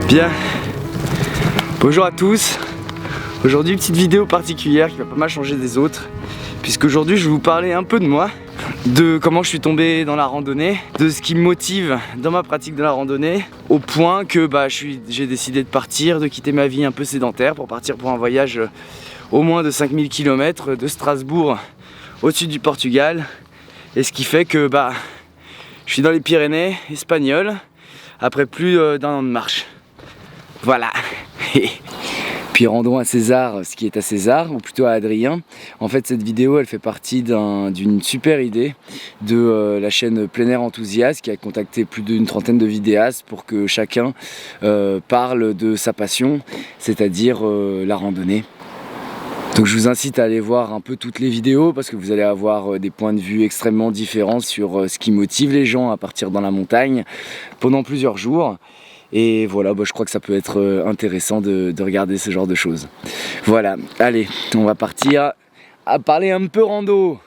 Bien, bonjour à tous. Aujourd'hui petite vidéo particulière qui va pas mal changer des autres, puisque aujourd'hui je vais vous parler un peu de moi, de comment je suis tombé dans la randonnée, de ce qui me motive dans ma pratique de la randonnée, au point que j'ai décidé de partir, de quitter ma vie un peu sédentaire pour partir pour un voyage au moins de 5000 km de Strasbourg au sud du Portugal, et ce qui fait que je suis dans les Pyrénées espagnoles après plus d'un an de marche. Voilà. Puis rendons à César ce qui est à César, ou plutôt à Adrien. En fait, cette vidéo, elle fait partie d'une super idée de la chaîne Plein Air Enthousiaste, qui a contacté plus d'une trentaine de vidéastes pour que chacun parle de sa passion, c'est-à-dire la randonnée. Donc je vous incite à aller voir un peu toutes les vidéos, parce que vous allez avoir des points de vue extrêmement différents sur ce qui motive les gens à partir dans la montagne pendant plusieurs jours. Et voilà, je crois que ça peut être intéressant de regarder ce genre de choses. Voilà, allez, on va partir à parler un peu rando.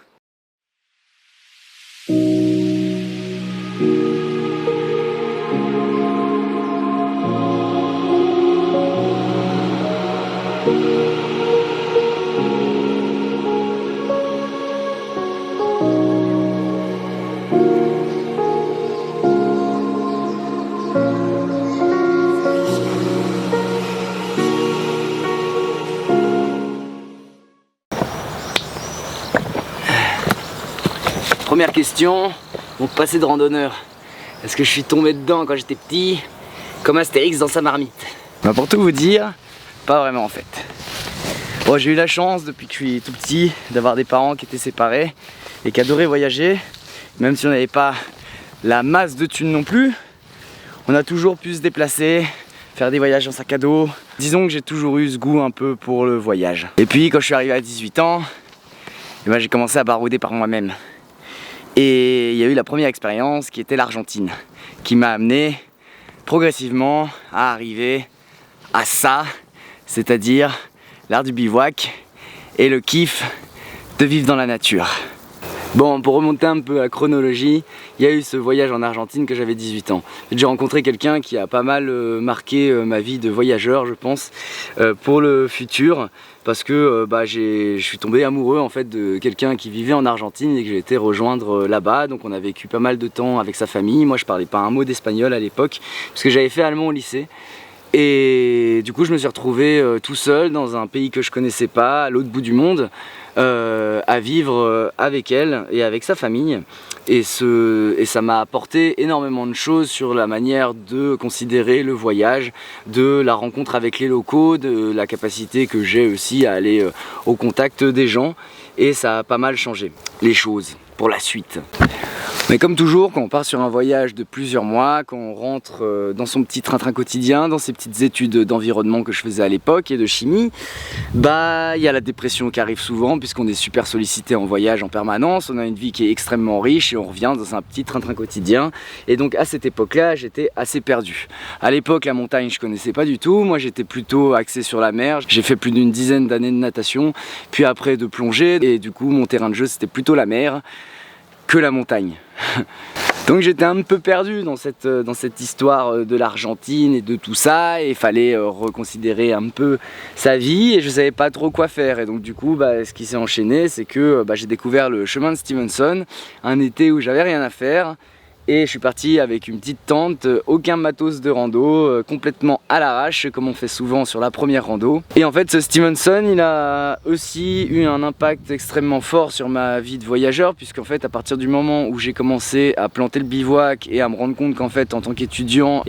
Première question, mon passé de randonneur. Est-ce que je suis tombé dedans quand j'étais petit, comme Astérix dans sa marmite? Pour tout vous dire, pas vraiment en fait. Bon, j'ai eu la chance depuis que je suis tout petit d'avoir des parents qui étaient séparés et qui adoraient voyager. Même si on n'avait pas la masse de thunes non plus, on a toujours pu se déplacer, faire des voyages en sac à dos. Disons que j'ai toujours eu ce goût un peu pour le voyage. Et puis quand je suis arrivé à 18 ans, j'ai commencé à barouder par moi-même. Et il y a eu la première expérience qui était l'Argentine, qui m'a amené progressivement à arriver à ça, c'est-à-dire l'art du bivouac et le kiff de vivre dans la nature. Bon, pour remonter un peu à la chronologie, il y a eu ce voyage en Argentine que j'avais 18 ans. J'ai rencontré quelqu'un qui a pas mal marqué ma vie de voyageur, je pense, pour le futur. Parce que je suis tombé amoureux en fait de quelqu'un qui vivait en Argentine et que j'ai été rejoindre là-bas. Donc on a vécu pas mal de temps avec sa famille. Moi je parlais pas un mot d'espagnol à l'époque parce que j'avais fait allemand au lycée. Et du coup je me suis retrouvé tout seul dans un pays que je connaissais pas, à l'autre bout du monde, à vivre avec elle et avec sa famille. Et ça m'a apporté énormément de choses sur la manière de considérer le voyage, de la rencontre avec les locaux, de la capacité que j'ai aussi à aller au contact des gens. Et ça a pas mal changé les choses pour la suite. Mais comme toujours, quand on part sur un voyage de plusieurs mois, quand on rentre dans son petit train-train quotidien, dans ses petites études d'environnement que je faisais à l'époque et de chimie, il y a la dépression qui arrive souvent puisqu'on est super sollicité en voyage en permanence, on a une vie qui est extrêmement riche et on revient dans un petit train-train quotidien. Et donc à cette époque-là, j'étais assez perdu. À l'époque, la montagne, je connaissais pas du tout, moi j'étais plutôt axé sur la mer. J'ai fait plus d'une dizaine d'années de natation, puis après de plongée, et du coup mon terrain de jeu c'était plutôt la mer que la montagne. Donc j'étais un peu perdu dans cette histoire de l'Argentine et de tout ça, et il fallait reconsidérer un peu sa vie et je savais pas trop quoi faire. Et donc du coup ce qui s'est enchaîné, c'est que j'ai découvert le chemin de Stevenson un été où j'avais rien à faire. Et je suis parti avec une petite tente, aucun matos de rando, complètement à l'arrache comme on fait souvent sur la première rando. Et en fait ce Stevenson il a aussi eu un impact extrêmement fort sur ma vie de voyageur, puisqu'en fait à partir du moment où j'ai commencé à planter le bivouac et à me rendre compte qu'en fait en tant qu'étudiant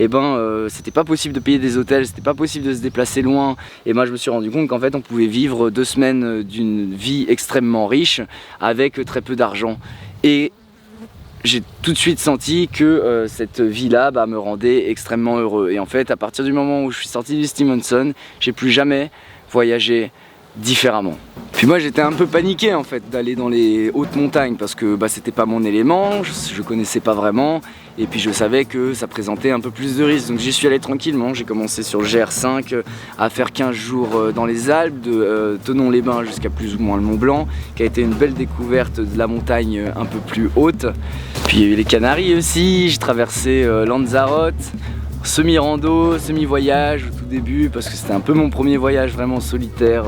c'était pas possible de payer des hôtels, c'était pas possible de se déplacer loin, et je me suis rendu compte qu'en fait on pouvait vivre 2 semaines d'une vie extrêmement riche avec très peu d'argent. Et j'ai tout de suite senti que cette vie-là me rendait extrêmement heureux. Et en fait, à partir du moment où je suis sorti du Stevenson, j'ai plus jamais voyagé différemment. Puis moi j'étais un peu paniqué en fait d'aller dans les hautes montagnes parce que c'était pas mon élément, je connaissais pas vraiment et puis je savais que ça présentait un peu plus de risques, donc j'y suis allé tranquillement. J'ai commencé sur le GR5 à faire 15 jours dans les Alpes, de Thonon-les-Bains jusqu'à plus ou moins le Mont Blanc, qui a été une belle découverte de la montagne un peu plus haute. Puis il y a eu les Canaries aussi, j'ai traversé Lanzarote, semi-rando, semi-voyage au tout début parce que c'était un peu mon premier voyage vraiment solitaire,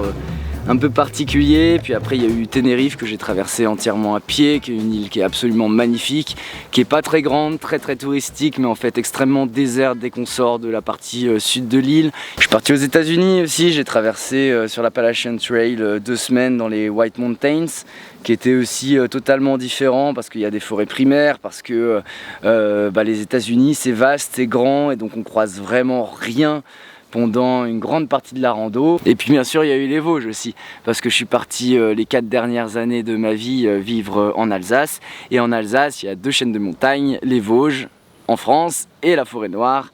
un peu particulier. Puis après il y a eu Tenerife que j'ai traversé entièrement à pied, qui est une île qui est absolument magnifique, qui est pas très grande, très touristique, mais en fait extrêmement déserte dès qu'on sort de la partie sud de l'île. Je suis parti aux États-Unis aussi, j'ai traversé sur l'Appalachian Trail 2 semaines dans les White Mountains, qui était aussi totalement différent parce qu'il y a des forêts primaires, parce que les États-Unis c'est vaste, c'est grand et donc on croise vraiment rien pendant une grande partie de la rando. Et puis bien sûr il y a eu les Vosges aussi, parce que je suis parti les 4 dernières années de ma vie vivre en Alsace, et en Alsace il y a 2 chaînes de montagnes, les Vosges en France et la Forêt Noire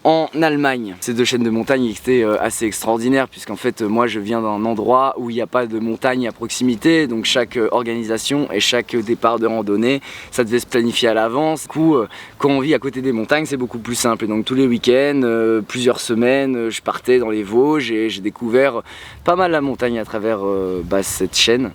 en Allemagne. Ces 2 chaînes de montagnes étaient assez extraordinaires puisqu'en fait moi je viens d'un endroit où il n'y a pas de montagne à proximité, donc chaque organisation et chaque départ de randonnée ça devait se planifier à l'avance. Du coup quand on vit à côté des montagnes c'est beaucoup plus simple, et donc tous les week-ends, plusieurs semaines, je partais dans les Vosges et j'ai découvert pas mal la montagne à travers cette chaîne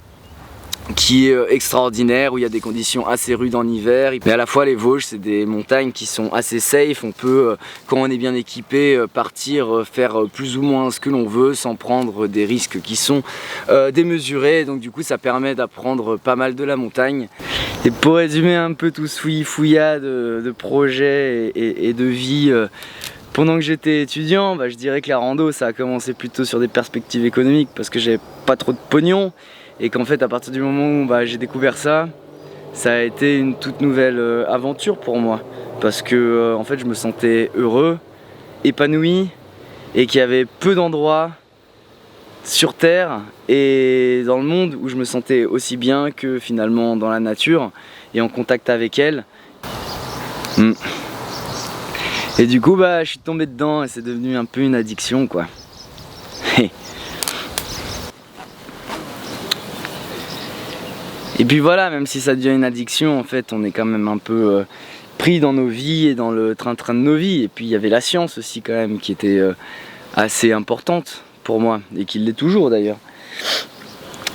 qui est extraordinaire, où il y a des conditions assez rudes en hiver. Mais à la fois les Vosges c'est des montagnes qui sont assez safe, on peut quand on est bien équipé partir faire plus ou moins ce que l'on veut sans prendre des risques qui sont démesurés, donc du coup ça permet d'apprendre pas mal de la montagne. Et pour résumer un peu tout ce fouillis-fouillas de projets et de vie pendant que j'étais étudiant, je dirais que la rando ça a commencé plutôt sur des perspectives économiques parce que j'avais pas trop de pognon. Et qu'en fait à partir du moment où j'ai découvert ça, ça a été une toute nouvelle aventure pour moi. Parce que en fait je me sentais heureux, épanoui, et qu'il y avait peu d'endroits sur Terre et dans le monde où je me sentais aussi bien que finalement dans la nature et en contact avec elle. Et du coup je suis tombé dedans et c'est devenu un peu une addiction quoi. Et puis voilà, même si ça devient une addiction, en fait, on est quand même un peu pris dans nos vies et dans le train-train de nos vies. Et puis il y avait la science aussi quand même qui était assez importante pour moi, et qui l'est toujours d'ailleurs.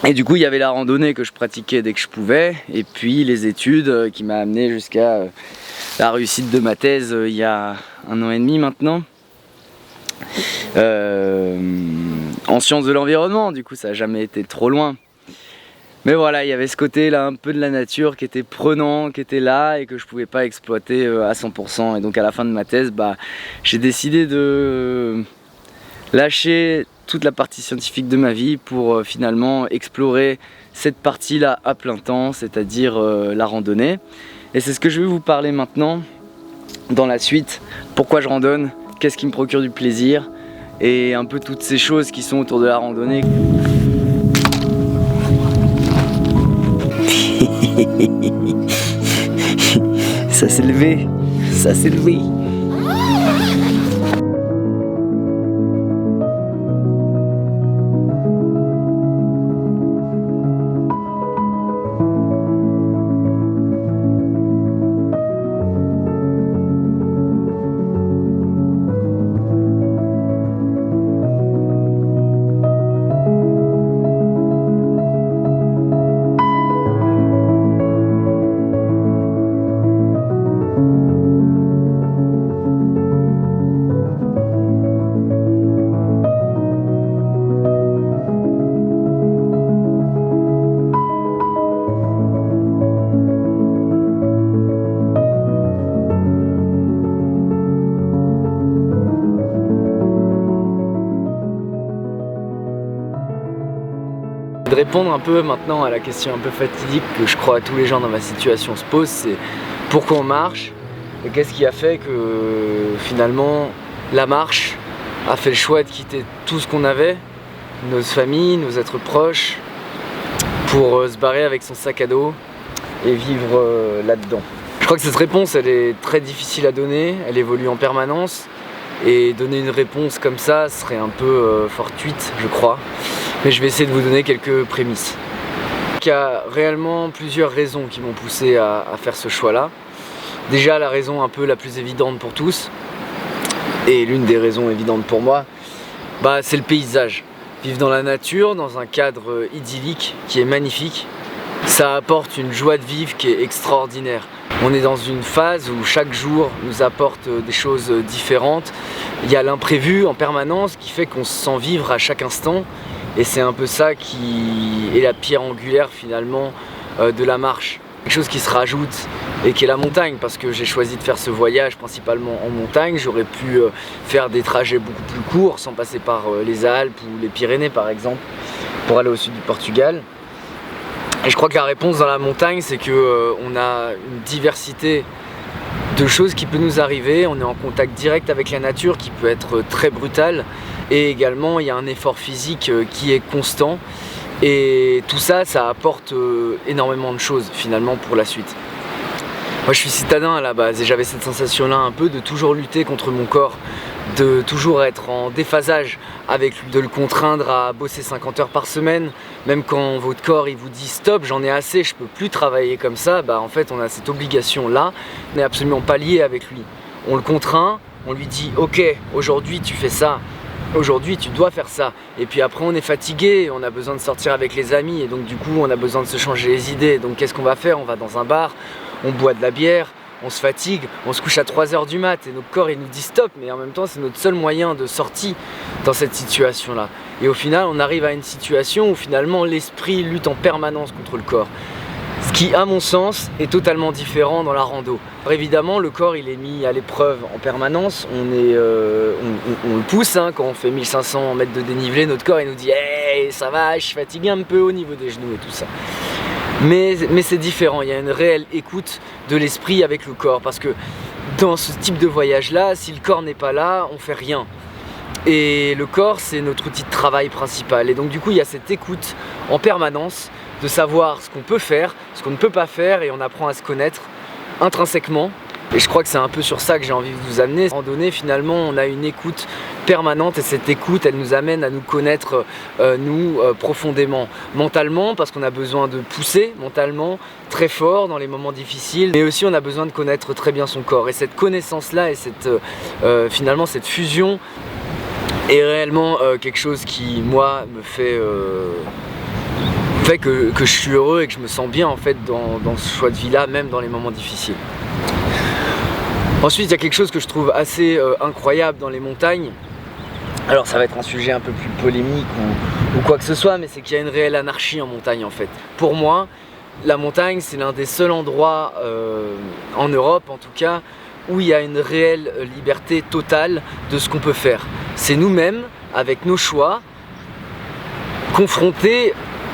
Et du coup il y avait la randonnée que je pratiquais dès que je pouvais, et puis les études qui m'a amené jusqu'à la réussite de ma thèse il y a 1 an et demi maintenant. En sciences de l'environnement, du coup ça n'a jamais été trop loin. Mais voilà, il y avait ce côté là un peu de la nature qui était prenant, qui était là et que je pouvais pas exploiter à 100%. Et donc à la fin de ma thèse, j'ai décidé de lâcher toute la partie scientifique de ma vie pour finalement explorer cette partie là à plein temps, c'est-à-dire la randonnée. Et c'est ce que je vais vous parler maintenant dans la suite. Pourquoi je randonne, qu'est-ce qui me procure du plaisir et un peu toutes ces choses qui sont autour de la randonnée. Ça s'est levé, ça s'est levé. De répondre un peu maintenant à la question un peu fatidique que je crois tous les gens dans ma situation se posent, c'est pourquoi on marche et qu'est-ce qui a fait que finalement la marche a fait le choix de quitter tout ce qu'on avait, nos familles, nos êtres proches, pour se barrer avec son sac à dos et vivre là-dedans. Je crois que cette réponse elle est très difficile à donner, elle évolue en permanence et donner une réponse comme ça serait un peu fortuite, je crois. Mais je vais essayer de vous donner quelques prémices. Il y a réellement plusieurs raisons qui m'ont poussé à faire ce choix-là. Déjà, la raison un peu la plus évidente pour tous, et l'une des raisons évidentes pour moi, c'est le paysage. Vivre dans la nature, dans un cadre idyllique qui est magnifique, ça apporte une joie de vivre qui est extraordinaire. On est dans une phase où chaque jour nous apporte des choses différentes. Il y a l'imprévu en permanence qui fait qu'on se sent vivre à chaque instant. Et c'est un peu ça qui est la pierre angulaire finalement de la marche. Quelque chose qui se rajoute et qui est la montagne, parce que j'ai choisi de faire ce voyage principalement en montagne. J'aurais pu faire des trajets beaucoup plus courts sans passer par les Alpes ou les Pyrénées par exemple pour aller au sud du Portugal. Et je crois que la réponse dans la montagne, c'est qu'on a une diversité de choses qui peut nous arriver. On est en contact direct avec la nature qui peut être très brutal, et également il y a un effort physique qui est constant. Et tout ça, ça apporte énormément de choses finalement pour la suite. Moi je suis citadin à la base et j'avais cette sensation-là un peu de toujours lutter contre mon corps, de toujours être en déphasage avec lui, de le contraindre à bosser 50 heures par semaine, même quand votre corps il vous dit stop, j'en ai assez, je peux plus travailler comme ça, en fait on a cette obligation-là, on n'est absolument pas lié avec lui. On le contraint, on lui dit ok, aujourd'hui tu fais ça, aujourd'hui tu dois faire ça, et puis après on est fatigué, on a besoin de sortir avec les amis, et donc du coup on a besoin de se changer les idées, donc qu'est-ce qu'on va faire? On va dans un bar, on boit de la bière, on se fatigue, on se couche à 3 h du mat et notre corps il nous dit stop, mais en même temps c'est notre seul moyen de sortie dans cette situation là. Et au final on arrive à une situation où finalement l'esprit lutte en permanence contre le corps. Ce qui à mon sens est totalement différent dans la rando. Alors évidemment le corps il est mis à l'épreuve en permanence, on le pousse quand on fait 1500 mètres de dénivelé, notre corps il nous dit hey ça va, je suis fatigué un peu au niveau des genoux et tout ça. Mais c'est différent, il y a une réelle écoute de l'esprit avec le corps, parce que dans ce type de voyage là, si le corps n'est pas là, on fait rien. Et le corps c'est notre outil de travail principal, et donc du coup il y a cette écoute en permanence de savoir ce qu'on peut faire, ce qu'on ne peut pas faire, et on apprend à se connaître intrinsèquement. Et je crois que c'est un peu sur ça que j'ai envie de vous amener. À un moment donné, finalement, on a une écoute permanente, et cette écoute, elle nous amène à nous connaître, profondément. Mentalement, parce qu'on a besoin de pousser mentalement très fort dans les moments difficiles, mais aussi on a besoin de connaître très bien son corps. Et cette connaissance-là, et finalement cette fusion, est réellement quelque chose qui, moi, me fait que je suis heureux et que je me sens bien en fait dans ce choix de vie-là, même dans les moments difficiles. Ensuite, il y a quelque chose que je trouve assez incroyable dans les montagnes. Alors ça va être un sujet un peu plus polémique ou quoi que ce soit, mais c'est qu'il y a une réelle anarchie en montagne en fait. Pour moi, la montagne c'est l'un des seuls endroits en Europe en tout cas où il y a une réelle liberté totale de ce qu'on peut faire. C'est nous-mêmes, avec nos choix, confrontés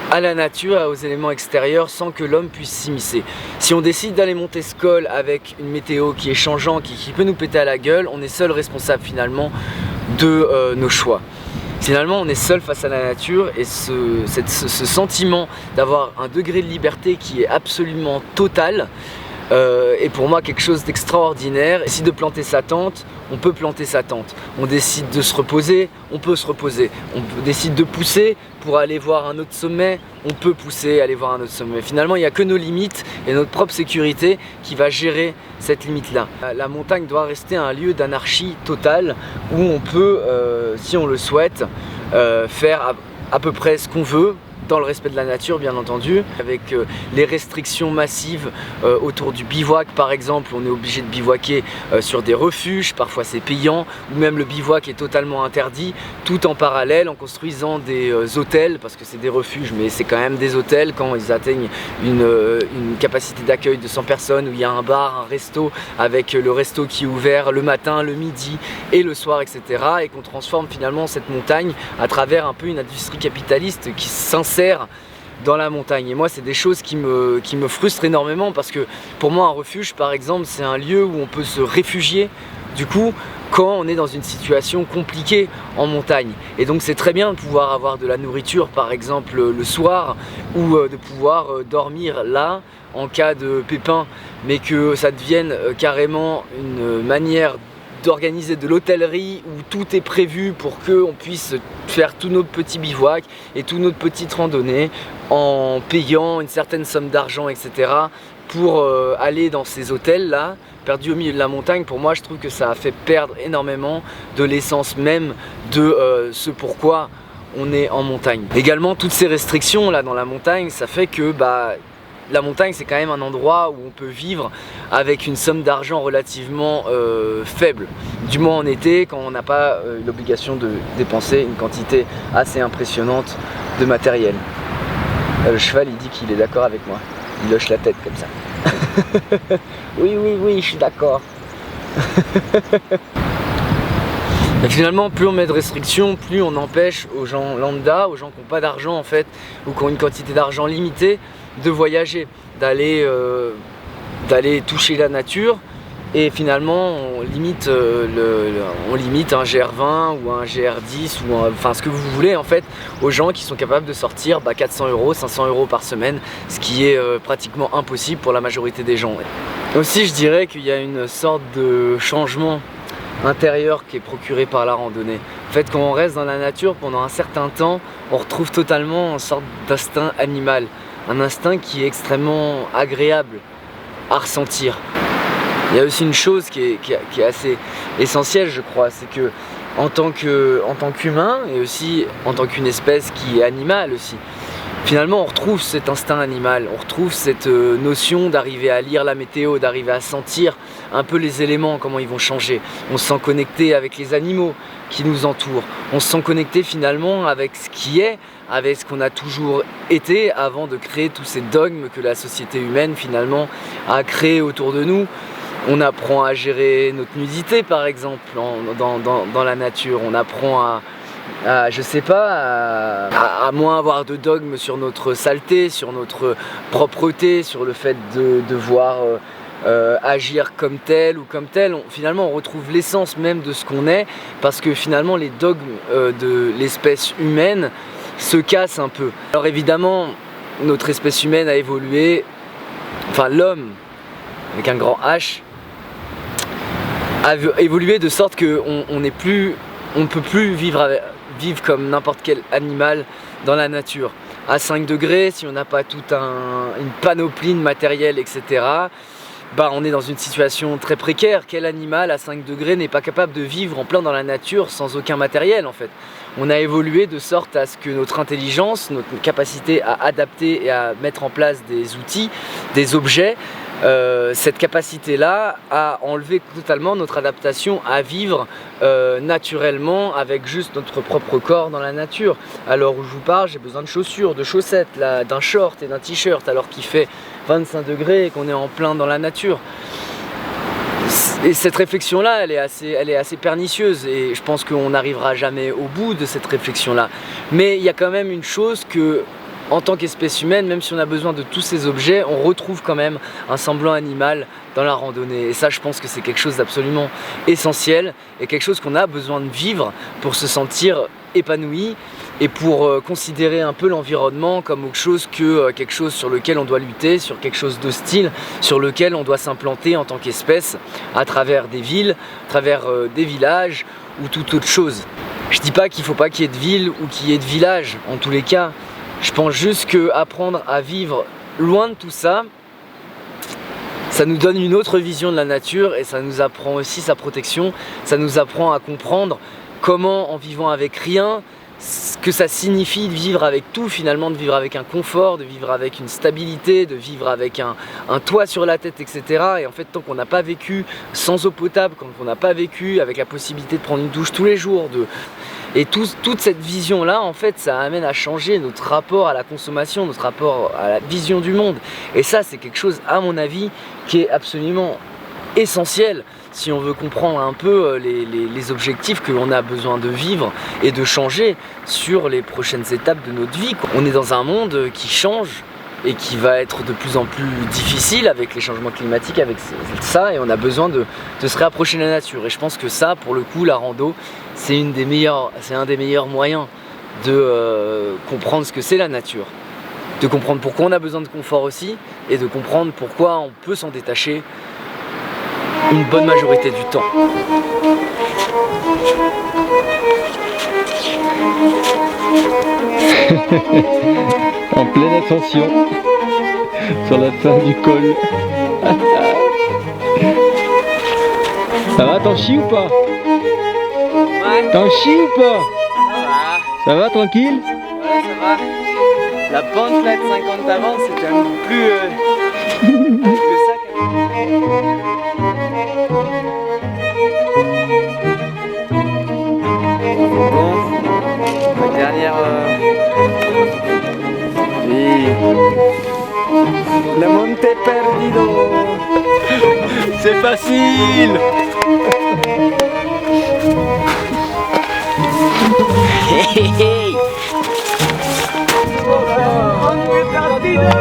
à la nature, aux éléments extérieurs, sans que l'homme puisse s'immiscer. Si on décide d'aller monter ce col avec une météo qui est changeante, qui peut nous péter à la gueule, on est seul responsable finalement de nos choix. Finalement on est seul face à la nature, et ce sentiment d'avoir un degré de liberté qui est absolument total est pour moi quelque chose d'extraordinaire. On décide de planter sa tente, on peut planter sa tente. On décide de se reposer, on peut se reposer. On décide de pousser pour aller voir un autre sommet, on peut pousser, aller voir un autre sommet. Finalement, il n'y a que nos limites et notre propre sécurité qui va gérer cette limite-là. La montagne doit rester un lieu d'anarchie totale où on peut, si on le souhaite, faire à peu près ce qu'on veut, dans le respect de la nature bien entendu, avec les restrictions massives autour du bivouac par exemple. On est obligé de bivouaquer sur des refuges, parfois c'est payant, ou même le bivouac est totalement interdit, tout en parallèle en construisant des hôtels, parce que c'est des refuges mais c'est quand même des hôtels quand ils atteignent une capacité d'accueil de 100 personnes, où il y a un bar, un resto, avec le resto qui est ouvert le matin, le midi et le soir, etc. Et qu'on transforme finalement cette montagne à travers un peu une industrie capitaliste qui s'insère dans la montagne. Et moi c'est des choses qui me frustrent énormément, parce que pour moi un refuge par exemple c'est un lieu où on peut se réfugier du coup quand on est dans une situation compliquée en montagne. Et donc c'est très bien de pouvoir avoir de la nourriture par exemple le soir, ou de pouvoir dormir là en cas de pépin, mais que ça devienne carrément une manière d'organiser de l'hôtellerie où tout est prévu pour qu'on puisse faire tous nos petits bivouacs et toutes nos petites randonnées en payant une certaine somme d'argent, etc. pour aller dans ces hôtels là, perdus au milieu de la montagne. Pour moi, je trouve que ça a fait perdre énormément de l'essence même de ce pourquoi on est en montagne. Également, toutes ces restrictions là dans la montagne, ça fait que la montagne, c'est quand même un endroit où on peut vivre avec une somme d'argent relativement faible. Du moins en été, quand on n'a pas l'obligation de dépenser une quantité assez impressionnante de matériel. Le cheval, il dit qu'il est d'accord avec moi. Il hoche la tête comme ça. Oui, je suis d'accord. Et finalement, plus on met de restrictions, plus on empêche aux gens lambda, aux gens qui n'ont pas d'argent en fait, ou qui ont une quantité d'argent limitée, de voyager, d'aller toucher la nature. Et finalement, on limite un GR20 ou un GR10 ou enfin ce que vous voulez en fait aux gens qui sont capables de sortir 400 €, 500 € par semaine, ce qui est pratiquement impossible pour la majorité des gens. Aussi, je dirais qu'il y a une sorte de changement intérieur qui est procuré par la randonnée. En fait, quand on reste dans la nature pendant un certain temps, on retrouve totalement une sorte d'instinct animal, un instinct qui est extrêmement agréable à ressentir. Il y a aussi une chose qui est assez essentielle, je crois, c'est que en tant qu'humain et aussi en tant qu'une espèce qui est animale aussi, finalement on retrouve cet instinct animal, on retrouve cette notion d'arriver à lire la météo, d'arriver à sentir un peu les éléments, comment ils vont changer. On se sent connecté avec les animaux qui nous entourent, on se sent connecté finalement avec ce qui est, avec ce qu'on a toujours été avant de créer tous ces dogmes que la société humaine finalement a créés autour de nous. On apprend à gérer notre nudité par exemple dans la nature, on apprend je sais pas, à moins avoir de dogmes sur notre saleté, sur notre propreté, sur le fait de devoir agir comme tel ou comme tel. Finalement on retrouve l'essence même de ce qu'on est, parce que finalement les dogmes de l'espèce humaine se cassent un peu. Alors évidemment notre espèce humaine a évolué, enfin l'homme avec un grand H a évolué de sorte qu'on ne peut plus vivre comme n'importe quel animal dans la nature. À 5 degrés, si on n'a pas toute une panoplie de matériel, etc., on est dans une situation très précaire. Quel animal à 5 degrés n'est pas capable de vivre en plein dans la nature sans aucun matériel en fait? On a évolué de sorte à ce que notre intelligence, notre capacité à adapter et à mettre en place des outils, des objets, cette capacité-là a enlevé totalement notre adaptation à vivre naturellement avec juste notre propre corps dans la nature. Alors où je vous parle, j'ai besoin de chaussures, de chaussettes, d'un short et d'un t-shirt alors qu'il fait 25 degrés et qu'on est en plein dans la nature. Et cette réflexion-là, elle est assez pernicieuse et je pense qu'on n'arrivera jamais au bout de cette réflexion-là. Mais il y a quand même une chose que, en tant qu'espèce humaine, même si on a besoin de tous ces objets, on retrouve quand même un semblant animal dans la randonnée. Et ça, je pense que c'est quelque chose d'absolument essentiel et quelque chose qu'on a besoin de vivre pour se sentir épanoui et pour considérer un peu l'environnement comme autre chose que quelque chose sur lequel on doit lutter, sur quelque chose d'hostile, sur lequel on doit s'implanter en tant qu'espèce à travers des villes, à travers des villages ou toute autre chose. Je dis pas qu'il faut pas qu'il y ait de ville ou qu'il y ait de village, en tous les cas. Je pense juste qu'apprendre à vivre loin de tout ça, ça nous donne une autre vision de la nature et ça nous apprend aussi sa protection, ça nous apprend à comprendre comment, en vivant avec rien, ce que ça signifie de vivre avec tout finalement, de vivre avec un confort, de vivre avec une stabilité, de vivre avec un toit sur la tête, etc. Et en fait, tant qu'on n'a pas vécu sans eau potable, quand on n'a pas vécu avec la possibilité de prendre une douche tous les jours, et toute cette vision-là, en fait, ça amène à changer notre rapport à la consommation, notre rapport à la vision du monde. Et ça, c'est quelque chose, à mon avis, qui est absolument essentiel si on veut comprendre un peu les objectifs que l'on a besoin de vivre et de changer sur les prochaines étapes de notre vie. On est dans un monde qui change et qui va être de plus en plus difficile avec les changements climatiques, avec ça, et on a besoin de se réapprocher de la nature. Et je pense que ça, pour le coup, la rando, c'est un des meilleurs moyens de comprendre ce que c'est la nature, de comprendre pourquoi on a besoin de confort aussi, et de comprendre pourquoi on peut s'en détacher une bonne majorité du temps. En pleine ascension sur la fin du col. Ça va, t'en chies ou pas? Ouais. T'en chies ou pas? Ça va, tranquille? Ouais, ça va. La pente là de 50 d'avant, c'était un peu plus que ça quand même. Bon, la dernière oui. La Monte Perdido. C'est facile. Hey, hey, hey. Monte Perdido.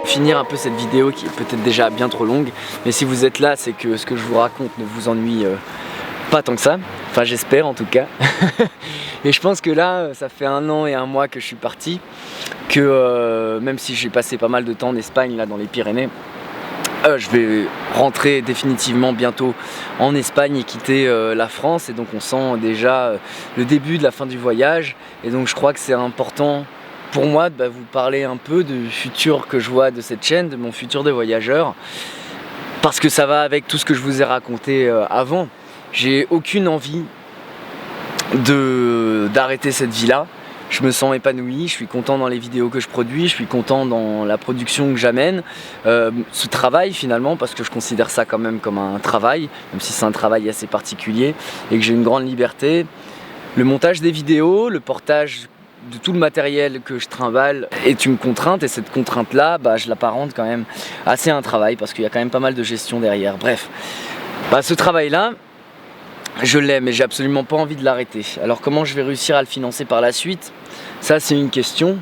Finir un peu cette vidéo qui est peut-être déjà bien trop longue, mais si vous êtes là, c'est que ce que je vous raconte ne vous ennuie pas tant que ça, enfin j'espère en tout cas. Et je pense que là, ça fait 1 an et 1 mois que je suis parti, que même si j'ai passé pas mal de temps en Espagne, là dans les Pyrénées, je vais rentrer définitivement bientôt en Espagne et quitter la France, et donc on sent déjà le début de la fin du voyage, et donc je crois que c'est important pour moi de vous parler un peu du futur que je vois de cette chaîne, de mon futur de voyageur, parce que ça va avec tout ce que je vous ai raconté avant. J'ai aucune envie d'arrêter cette vie-là. Je me sens épanoui, je suis content dans les vidéos que je produis, je suis content dans la production que j'amène, ce travail finalement, parce que je considère ça quand même comme un travail, même si c'est un travail assez particulier et que j'ai une grande liberté. Le montage des vidéos, le portage de tout le matériel que je trimballe est une contrainte, et cette contrainte-là, je l'apparente quand même assez à un travail, parce qu'il y a quand même pas mal de gestion derrière. Bref, ce travail-là, je l'aime et j'ai absolument pas envie de l'arrêter. Alors comment je vais réussir à le financer par la suite? Ça c'est une question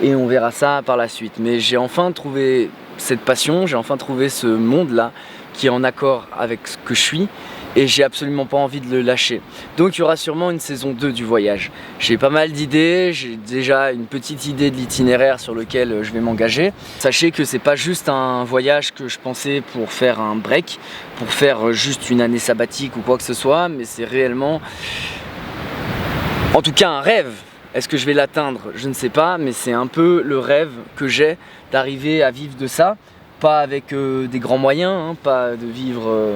et on verra ça par la suite. Mais j'ai enfin trouvé cette passion, j'ai enfin trouvé ce monde-là qui est en accord avec ce que je suis, et j'ai absolument pas envie de le lâcher. Donc il y aura sûrement une saison 2 du voyage. J'ai pas mal d'idées, j'ai déjà une petite idée de l'itinéraire sur lequel je vais m'engager. Sachez que c'est pas juste un voyage que je pensais pour faire un break, pour faire juste une année sabbatique ou quoi que ce soit, mais c'est réellement, en tout cas, un rêve. Est-ce que je vais l'atteindre? Je ne sais pas, mais c'est un peu le rêve que j'ai d'arriver à vivre de ça. Pas avec des grands moyens, hein, pas de vivre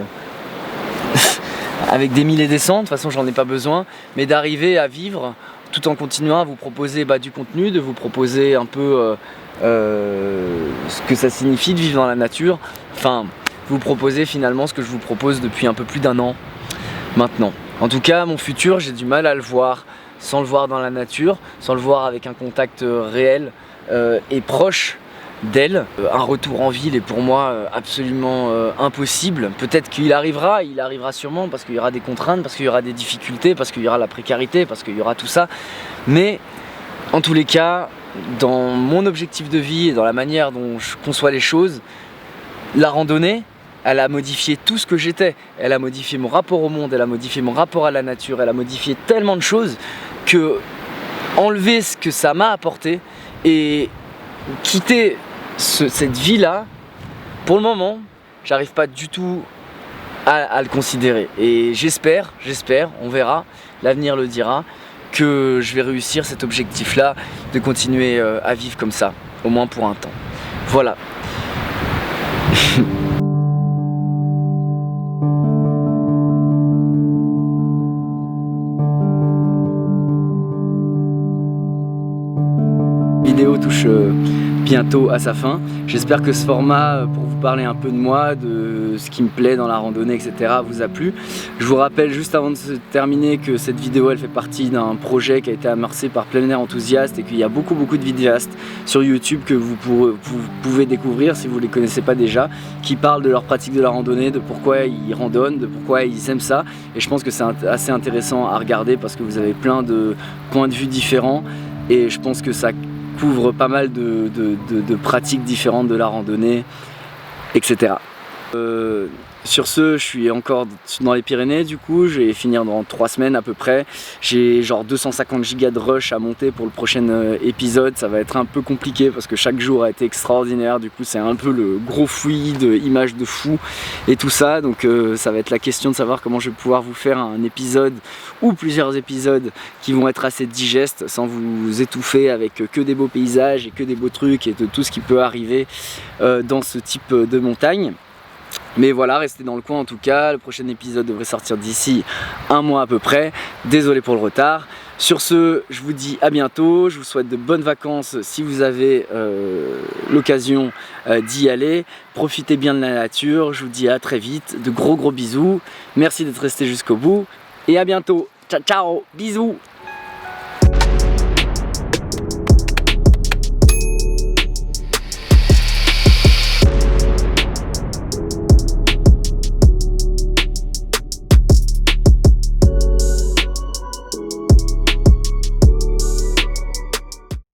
avec des 1000 et des cents, de toute façon j'en ai pas besoin, mais d'arriver à vivre tout en continuant à vous proposer du contenu, de vous proposer un peu ce que ça signifie de vivre dans la nature, enfin vous proposer finalement ce que je vous propose depuis un peu plus d'1 an maintenant. En tout cas mon futur, j'ai du mal à le voir sans le voir dans la nature, sans le voir avec un contact réel et proche d'elle. Un retour en ville est pour moi absolument impossible. Peut-être qu'il arrivera, il arrivera sûrement, parce qu'il y aura des contraintes, parce qu'il y aura des difficultés, parce qu'il y aura la précarité, parce qu'il y aura tout ça. Mais en tous les cas, dans mon objectif de vie et dans la manière dont je conçois les choses, la randonnée, elle a modifié tout ce que j'étais. Elle a modifié mon rapport au monde, elle a modifié mon rapport à la nature, elle a modifié tellement de choses que enlever ce que ça m'a apporté et quitter cette vie-là, pour le moment, j'arrive pas du tout à le considérer. Et j'espère, on verra, l'avenir le dira, que je vais réussir cet objectif-là, de continuer à vivre comme ça, au moins pour un temps. Voilà. La vidéo touche bientôt à sa fin. J'espère que ce format, pour vous parler un peu de moi, de ce qui me plaît dans la randonnée, etc., vous a plu. Je vous rappelle juste avant de se terminer que cette vidéo elle fait partie d'un projet qui a été amorcé par Plein Air Enthousiaste et qu'il y a beaucoup de vidéastes sur YouTube que vous pouvez découvrir si vous ne les connaissez pas déjà, qui parlent de leur pratique de la randonnée, de pourquoi ils randonnent, de pourquoi ils aiment ça. Et je pense que c'est assez intéressant à regarder parce que vous avez plein de points de vue différents et je pense que ça couvre pas mal de pratiques différentes de la randonnée, etc. Sur ce, je suis encore dans les Pyrénées du coup, je vais finir dans 3 semaines à peu près. J'ai genre 250 gigas de rush à monter pour le prochain épisode, ça va être un peu compliqué parce que chaque jour a été extraordinaire, du coup c'est un peu le gros fouillis d'images de fou et tout ça, donc ça va être la question de savoir comment je vais pouvoir vous faire un épisode ou plusieurs épisodes qui vont être assez digestes sans vous étouffer avec que des beaux paysages et que des beaux trucs et de tout ce qui peut arriver dans ce type de montagne. Mais voilà, restez dans le coin en tout cas, le prochain épisode devrait sortir d'ici 1 mois à peu près. Désolé pour le retard. Sur ce, je vous dis à bientôt, je vous souhaite de bonnes vacances si vous avez l'occasion d'y aller. Profitez bien de la nature, je vous dis à très vite, de gros bisous. Merci d'être resté jusqu'au bout et à bientôt. Ciao ciao, bisous.